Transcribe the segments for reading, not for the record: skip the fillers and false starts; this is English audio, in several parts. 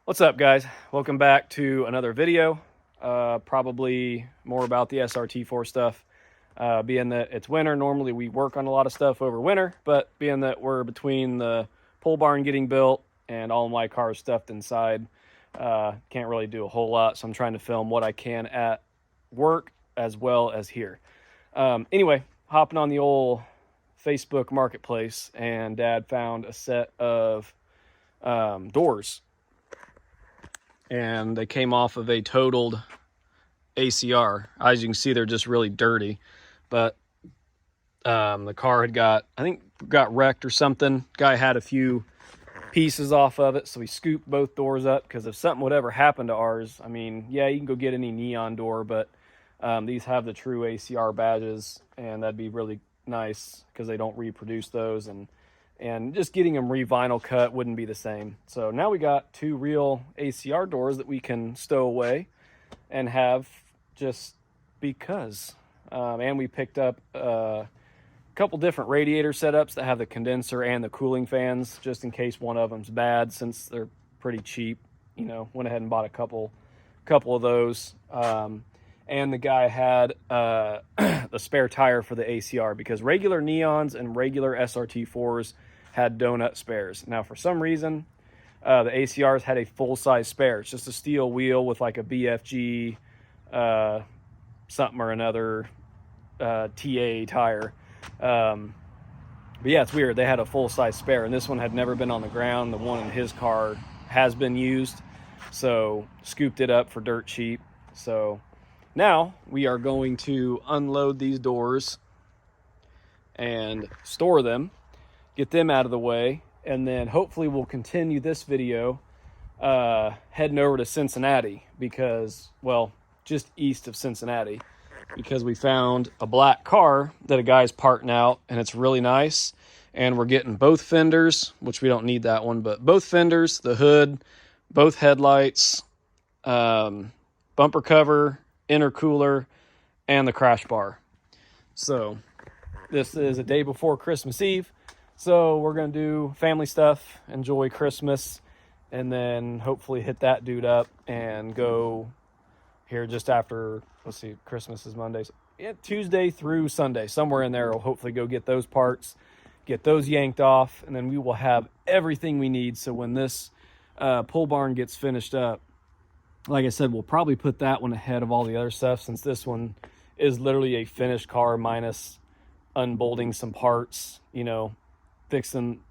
What's up, guys? Welcome back to another video. Probably more about the SRT-4 stuff. Being that it's winter, normally we work on a lot of stuff over winter, but being that we're between the pole barn getting built and all my cars stuffed inside, can't really do a whole lot, so I'm trying to film what I can at work as well as here. Anyway, hopping on the old Facebook marketplace, and Dad found a set of doors, and they came off of a totaled ACR. As you can see, they're just really dirty, but the car had got wrecked or something. Guy had a few pieces off of it, so we scooped both doors up, because if something would ever happen to ours, I mean, yeah, you can go get any neon door, but these have the true ACR badges, and that'd be really nice because they don't reproduce those, and just getting them re-vinyl cut wouldn't be the same. So now we got two real ACR doors that we can stow away and have just because. And we picked up a couple different radiator setups that have the condenser and the cooling fans, just in case one of them's bad, since they're pretty cheap. You know, went ahead and bought a couple of those. And the guy had the spare tire for the ACR, because regular neons and regular SRT-4s had donut spares. Now, for some reason, the ACRs had a full-size spare. It's just a steel wheel with like a BFG something or another TA tire. But yeah, it's weird. They had a full-size spare, and this one had never been on the ground. The one in his car has been used, so scooped it up for dirt cheap. So now we are going to unload these doors and store them, get them out of the way, and then hopefully we'll continue this video heading over to Cincinnati, because, well, just east of Cincinnati, because we found a black car that a guy's parting out, and it's really nice. And we're getting both fenders, which we don't need that one, but both fenders, the hood, both headlights, bumper cover, intercooler, and the crash bar. So this is a day before Christmas Eve, so we're gonna do family stuff, enjoy Christmas, and then hopefully hit that dude up and go here just after, let's see, Christmas is Monday, so yeah, Tuesday through Sunday, somewhere in there. We'll hopefully go get those parts, get those yanked off, and then we will have everything we need. So when this pole barn gets finished up, like I said, we'll probably put that one ahead of all the other stuff, since this one is literally a finished car minus unbolting some parts, you know,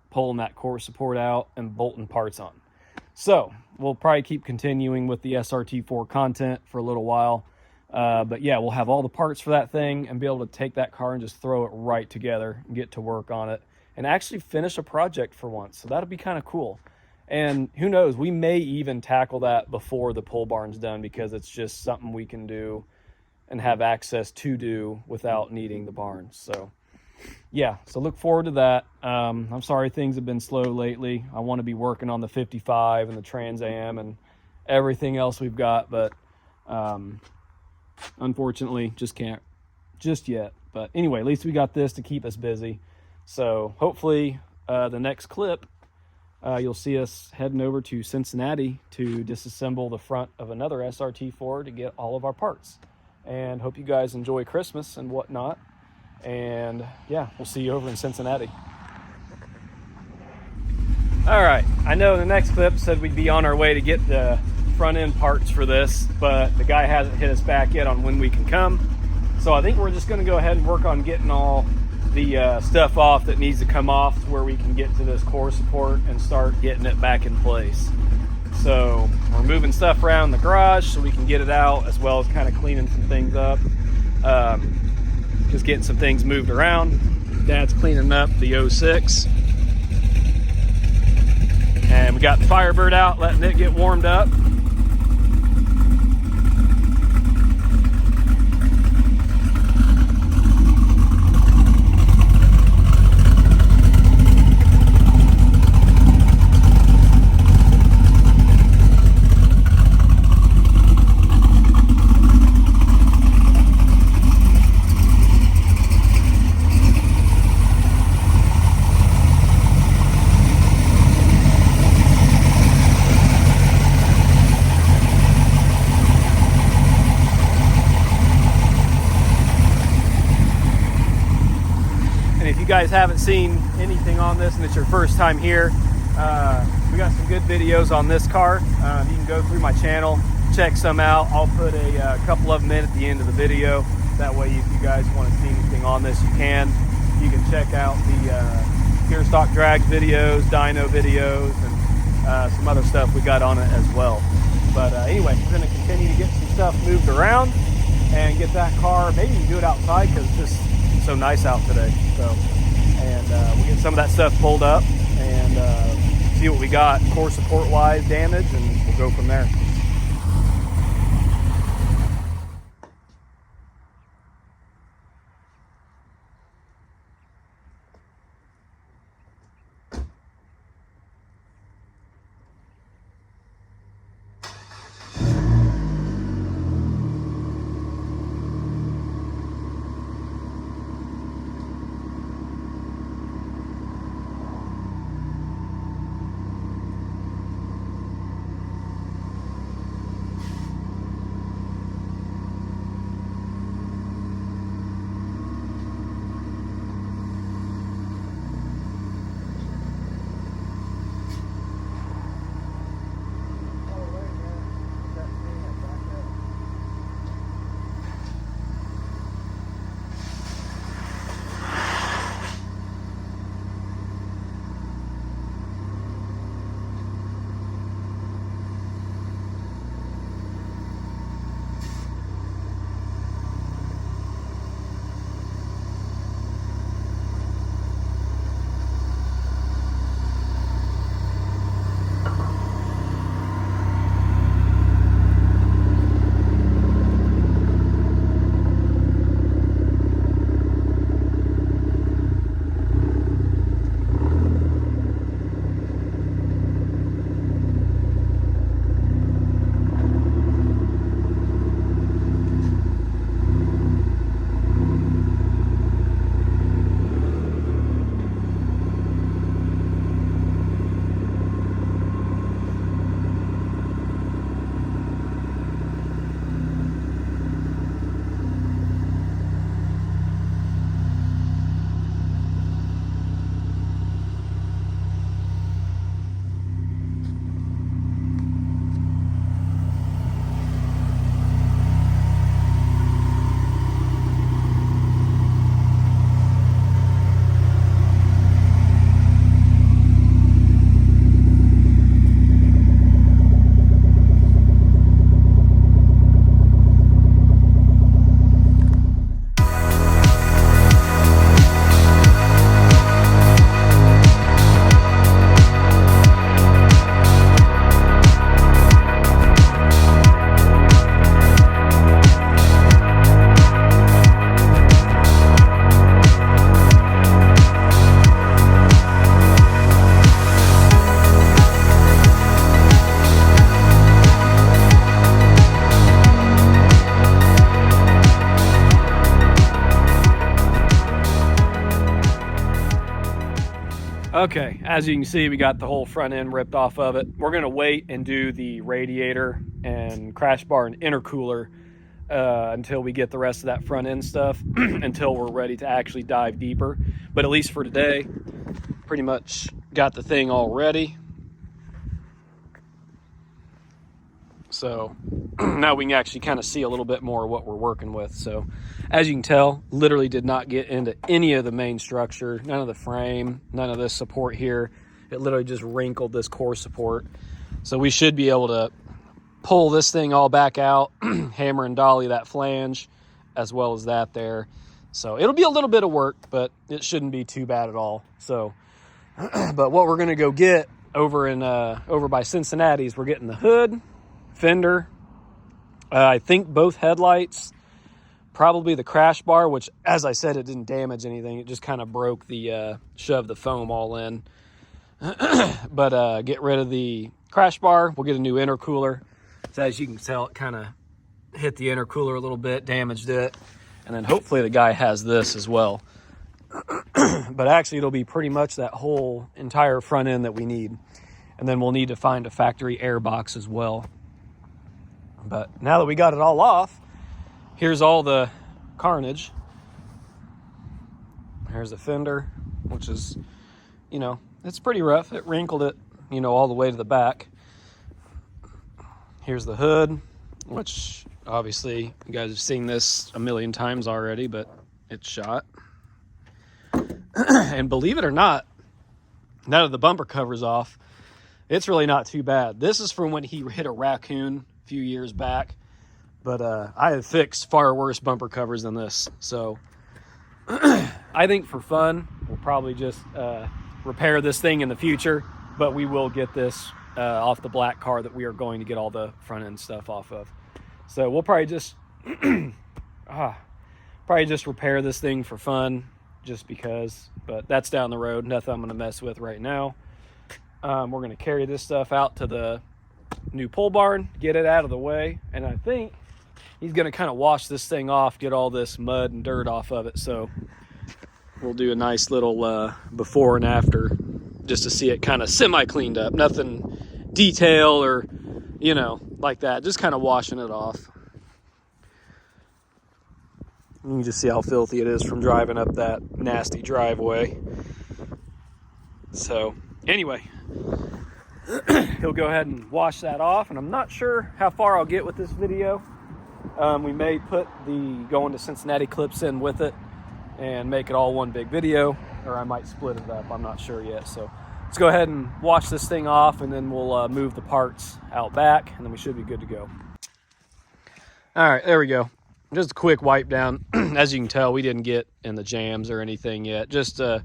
pulling that core support out and bolting parts on. So we'll probably keep continuing with the SRT-4 content for a little while. But yeah, we'll have all the parts for that thing and be able to take that car and just throw it right together and get to work on it and actually finish a project for once. So that'll be kind of cool. And who knows, we may even tackle that before the pole barn's done, because it's just something we can do and have access to do without needing the barn. So yeah, so look forward to that. I'm sorry things have been slow lately. I want to be working on the 55 and the Trans Am and everything else we've got, but unfortunately just can't just yet. But anyway, at least we got this to keep us busy. So hopefully the next clip, you'll see us heading over to Cincinnati to disassemble the front of another SRT-4 to get all of our parts. And hope you guys enjoy Christmas and whatnot. And yeah, we'll see you over in Cincinnati. All right, I know the next clip said we'd be on our way to get the front end parts for this, but the guy hasn't hit us back yet on when we can come. So I think we're just gonna go ahead and work on getting all the stuff off that needs to come off, to where we can get to this core support and start getting it back in place. So we're moving stuff around the garage so we can get it out, as well as kind of cleaning some things up. Just getting some things moved around. Dad's cleaning up the 06. And we got the Firebird out, letting it get warmed up. guys haven't seen anything on this and it's your first time here, we got some good videos on this car. You can go through my channel, check some out. I'll put a couple of them in at the end of the video. That way, if you guys want to see anything on this, you can. You can check out the pure stock drag videos, dyno videos, and some other stuff we got on it as well. But anyway, we're going to continue to get some stuff moved around and get that car, maybe do it outside because it's just so nice out today. So, and we'll get some of that stuff pulled up and see what we got core support wise damage, and we'll go from there. Okay, as you can see, we got the whole front end ripped off of it. We're gonna wait and do the radiator and crash bar and intercooler until we get the rest of that front end stuff, until we're ready to actually dive deeper. But at least for today, pretty much got the thing all ready. So now we can actually kind of see a little bit more of what we're working with. So as you can tell, literally did not get into any of the main structure, none of the frame, none of this support here. It literally just wrinkled this core support. So we should be able to pull this thing all back out, hammer and dolly that flange, as well as that there. So it'll be a little bit of work, but it shouldn't be too bad at all. So, but what we're gonna go get over by Cincinnati's, we're getting the hood, fender, I think both headlights, probably the crash bar, which, as I said, it didn't damage anything. It just kind of broke the, shoved the foam all in. But get rid of the crash bar. We'll get a new intercooler. So as you can tell, it kind of hit the intercooler a little bit, damaged it. And then hopefully the guy has this as well. But actually it'll be pretty much that whole entire front end that we need. And then we'll need to find a factory air box as well. But now that we got it all off, here's all the carnage. Here's the fender. which is, you know, it's pretty rough. It wrinkled it, you know, all the way to the back. Here's the hood, which obviously you guys have seen this a million times already, but it's shot. And believe it or not, now that the bumper cover's off, it's really not too bad. This is from when he hit a raccoon a few years back, but I have fixed far worse bumper covers than this. So I think for fun, we'll probably just repair this thing in the future, but we will get this off the black car that we are going to get all the front end stuff off of. So we'll probably just repair this thing for fun, just because, but that's down the road. Nothing I'm going to mess with right now. We're going to carry this stuff out to the new pole barn, get it out of the way, and I think he's going to kind of wash this thing off, get all this mud and dirt off of it. So we'll do a nice little before and after, just to see it kind of semi cleaned up. Nothing detail or, you know, like that. Just kind of washing it off. You can just see how filthy it is from driving up that nasty driveway. So anyway, he'll go ahead and wash that off, and I'm not sure how far I'll get with this video. We may put the going to Cincinnati clips in with it and make it all one big video, or I might split it up. I'm not sure yet. So let's go ahead and wash this thing off, and then we'll move the parts out back, and then we should be good to go. All right, there we go. Just a quick wipe down. As you can tell, we didn't get in the jams or anything yet. Just to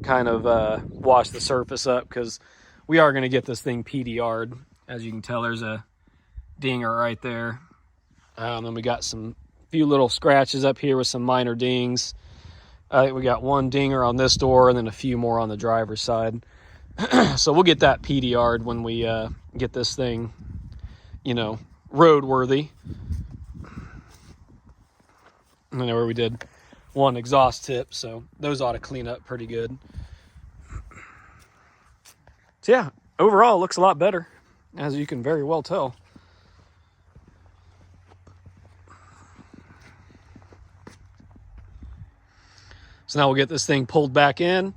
kind of wash the surface up, because we are going to get this thing PDR'd. As you can tell, there's a dinger right there. Then we got some few little scratches up here with some minor dings. I think we got one dinger on this door and then a few more on the driver's side. So we'll get that PDR'd when we get this thing, you know, roadworthy. I know where we did one exhaust tip, so those ought to clean up pretty good. So yeah, overall it looks a lot better, as you can very well tell. So now we'll get this thing pulled back in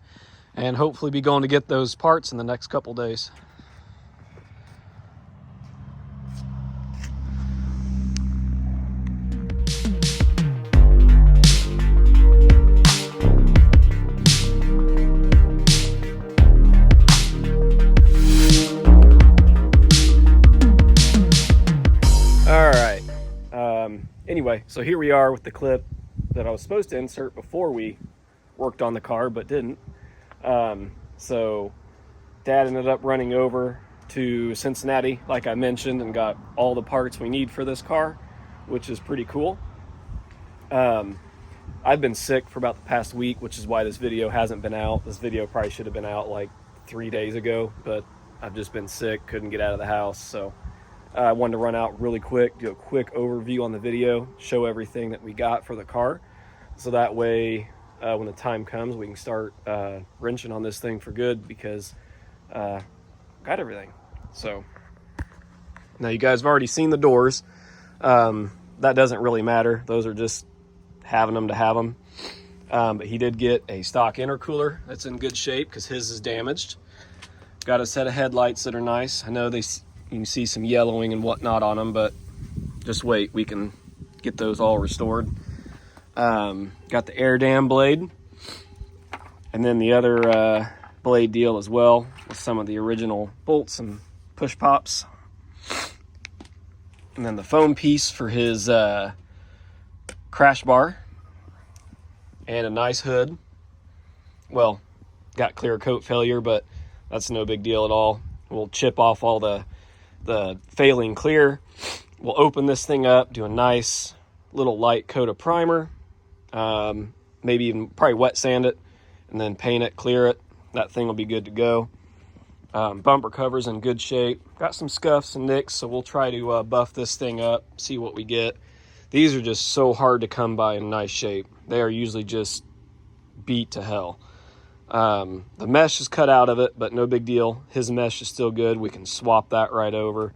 and hopefully be going to get those parts in the next couple days. Anyway, so here we are with the clip that I was supposed to insert before we worked on the car, but didn't. So Dad ended up running over to Cincinnati, like I mentioned, and got all the parts we need for this car, which is pretty cool. I've been sick for about the past week, which is why this video hasn't been out. This video probably should have been out like 3 days ago, but I've just been sick, couldn't get out of the house, so I wanted to run out really quick, do a quick overview on the video, show everything that we got for the car, so that way when the time comes we can start wrenching on this thing for good, because got everything. So now you guys have already seen the doors. That doesn't really matter, those are just having them to have them. But he did get a stock intercooler that's in good shape because his is damaged. Got a set of headlights that are nice. I know you can see some yellowing and whatnot on them, but just wait, we can get those all restored. Got the air dam blade, and then the other blade deal as well, with some of the original bolts and push pops. And then the foam piece for his crash bar, and a nice hood. Well, got clear coat failure, but that's no big deal at all. We'll chip off all the failing clear. We'll open this thing up, do a nice little light coat of primer, maybe even probably wet sand it, and then paint it, clear it. That thing will be good to go. Bumper cover's in good shape. Got some scuffs and nicks, so we'll try to buff this thing up, see what we get. These are just so hard to come by in nice shape. They are usually just beat to hell. The mesh is cut out of it, but no big deal. His mesh is still good. We can swap that right over.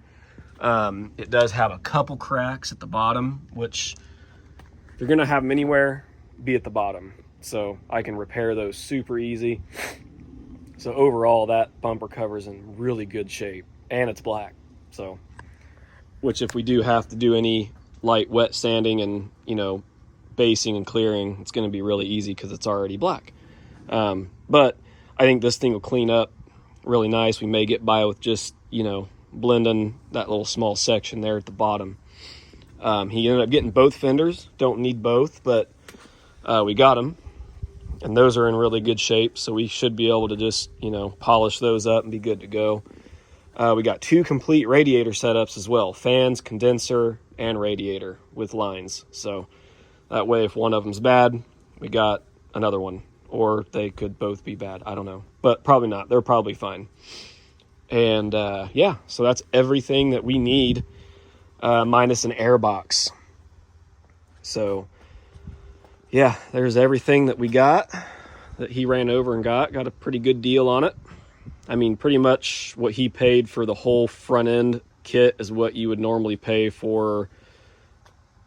It does have a couple cracks at the bottom, which if you're gonna have them anywhere, be at the bottom. so I can repair those super easy. So overall, that bumper cover is in really good shape, and it's black. So, which if we do have to do any light wet sanding and, you know, basing and clearing, it's going to be really easy because it's already black. But I think this thing will clean up really nice. We may get by with just, you know, blending that little small section there at the bottom. He ended up getting both fenders. Don't need both, but we got them, and those are in really good shape, so we should be able to just, you know, polish those up and be good to go. We got 2 complete radiator setups as well, fans, condenser, and radiator with lines. So that way, if one of them's bad, we got another one, or they could both be bad. I don't know, but probably not. They're probably fine. And yeah, so that's everything that we need, minus an air box. So yeah, there's everything that we got, that he ran over and got a pretty good deal on it. I mean, pretty much what he paid for the whole front end kit is what you would normally pay for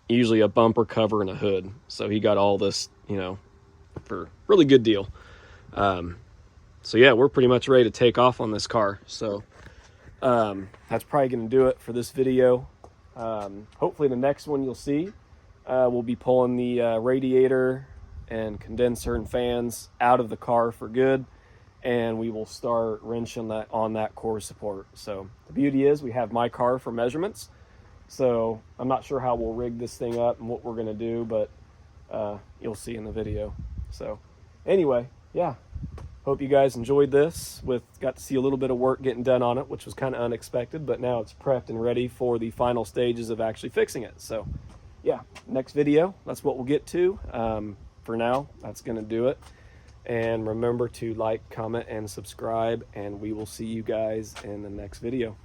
usually a bumper cover and a hood. So he got all this, you know, for a really good deal. So yeah, we're pretty much ready to take off on this car. So that's probably going to do it for this video. Hopefully the next one you'll see, we'll be pulling the radiator and condenser and fans out of the car for good, and we will start wrenching that on that core support. So the beauty is we have my car for measurements, so I'm not sure how we'll rig this thing up and what we're going to do, but you'll see in the video. So anyway, yeah, hope you guys enjoyed this. Got to see a little bit of work getting done on it, which was kind of unexpected, but now it's prepped and ready for the final stages of actually fixing it. So yeah, next video, that's what we'll get to. For now, that's going to do it. And remember to like, comment, and subscribe, and we will see you guys in the next video.